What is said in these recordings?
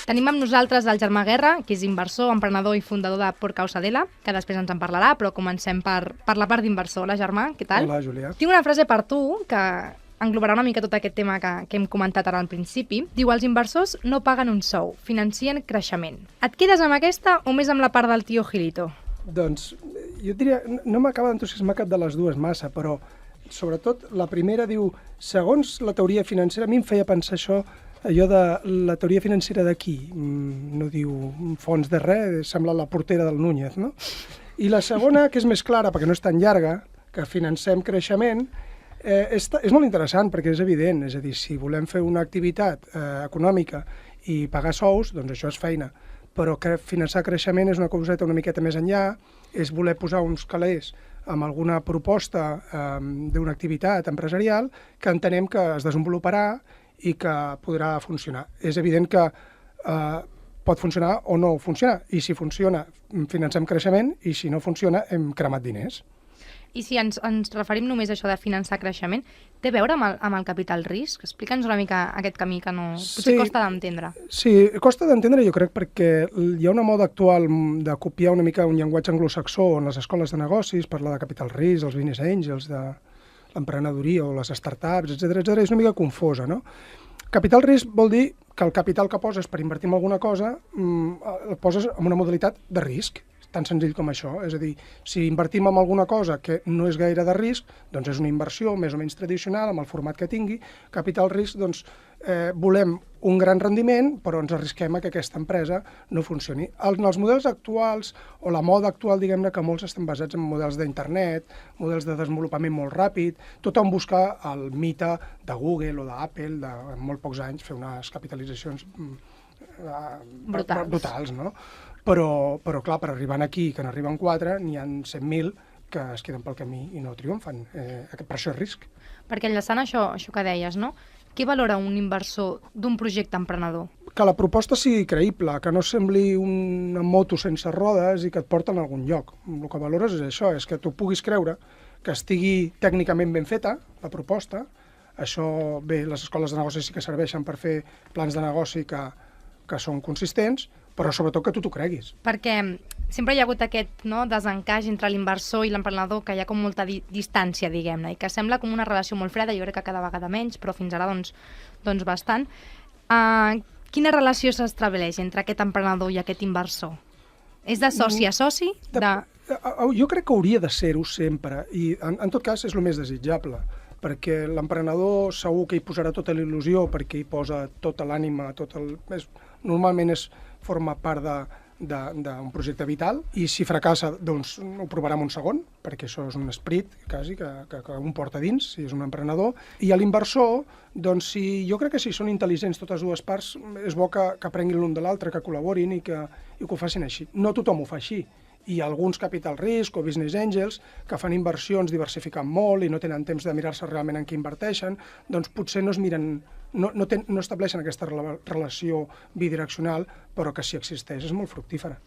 Tenim amb nosaltres el Germà Guerra, que és inversor, emprenedor i fundador de Por Causadela, que després ens en parlarà, però comencem per la part d'inversor. Hola, Germà, què tal? Hola, Julià. Tinc una frase per tu que englobarà una mica tot aquest tema que hem comentat ara al principi. Diu, els inversors no paguen un sou, financien creixement. Et quedes amb aquesta o més amb la part del tio Gilito? Doncs jo diria, no m'acaba d'entusiasmar cap de les dues massa, però sobretot la primera diu, segons la teoria financera, a mi em feia pensar això, allò de la teoria financera d'aquí, no diu fons de res, sembla la portera del Núñez, no? I la segona, que és més clara, perquè no és tan llarga, que financem creixement, és molt interessant perquè és evident, és a dir, si volem fer una activitat econòmica i pagar sous, doncs això és feina, però que finançar creixement és una coseta una miqueta més enllà, és voler posar uns calés amb alguna proposta d'una activitat empresarial que entenem que es desenvoluparà i que podrà funcionar. És evident que pot funcionar o no funcionar, i si funciona financem creixement i si no funciona hem cremat diners. I si ens referim només a això de finançar creixement, té a veure amb el capital risc? Explica'ns una mica aquest camí que no... potser costa d'entendre. Sí, costa d'entendre jo crec perquè hi ha una moda actual de copiar una mica un llenguatge anglosaxó en les escoles de negocis, parlar de capital risc, els business angels, de l'emprenedoria o les startups, etc. És una mica confosa, no? Capital risc vol dir que el capital que poses per invertir en alguna cosa el poses en una modalitat de risc, tan senzill com això. És a dir, si invertim en alguna cosa que no és gaire de risc, doncs és una inversió més o menys tradicional, amb el format que tingui. Capital risc, doncs, volem un gran rendiment, però ens arrisquem a que aquesta empresa no funcioni. En els models actuals, o la moda actual, diguem-ne, que molts estan basats en models d'internet, models de desenvolupament molt ràpid, tothom busca el mite de Google o d'Apple, de en molt pocs anys fer unes capitalitzacions brutals, no? Però clar, per arribar aquí, que n'arriben 4, n'hi ha 100.000 que es queden pel camí i no triomfen. Per això és risc. Perquè enllaçant això que deies, no? Què valora un inversor d'un projecte emprenedor? Que la proposta sigui creïble, que no sembli una moto sense rodes i que et porta en algun lloc. El que valores és això, és que tu puguis creure que estigui tècnicament ben feta, la proposta. Això, bé, les escoles de negoci sí que serveixen per fer plans de negoci que són consistents, però sobretot que tu t'ho creguis. Perquè sempre hi ha hagut aquest desencaix entre l'inversor i l'emprenedor, que hi ha com molta distància, diguem-ne, i que sembla com una relació molt freda, jo crec que cada vegada menys, però fins ara doncs bastant. Quina relació s'estableix entre aquest emprenedor i aquest inversor? És de soci a soci? Jo crec que hauria de ser-ho sempre, i en tot cas és el més desitjable, perquè l'emprenedor segur que hi posarà tota la il·lusió, perquè hi posa tota l'ànima, normalment forma part d'un projecte vital, i si fracassa, doncs ho provarà en un segon, perquè això és un esperit quasi que un porta dins, si és un emprenedor. I a l'inversor, doncs jo crec que si són intel·ligents totes dues parts, és bo que aprenguin l'un de l'altre, que col·laborin i que ho facin així. No tothom ho fa així. I alguns capital risc o business angels que fan inversions diversificant molt i no tenen temps de mirar-se realment en què inverteixen, doncs potser no estableixen aquesta relació bidireccional, però que si existeix és molt fructífera.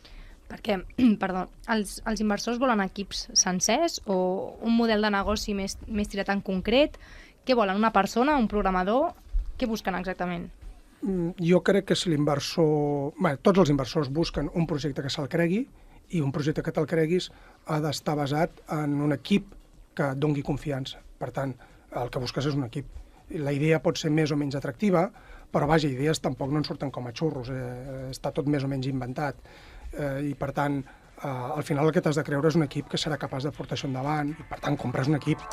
Perquè, els inversors volen equips sencers o un model de negoci més tirat en concret? Què volen, una persona, un programador? Què busquen exactament? Jo crec que si l'inversor... Tots els inversors busquen un projecte que se'l cregui, i un projecte que te'l creguis ha d'estar basat en un equip que et doni confiança. Per tant, el que busques és un equip. La idea pot ser més o menys atractiva, però vaja, idees tampoc no en surten com a xurros, està tot més o menys inventat. I per tant, al final el que t'has de creure és un equip que serà capaç de portar això endavant, i per tant compres un equip.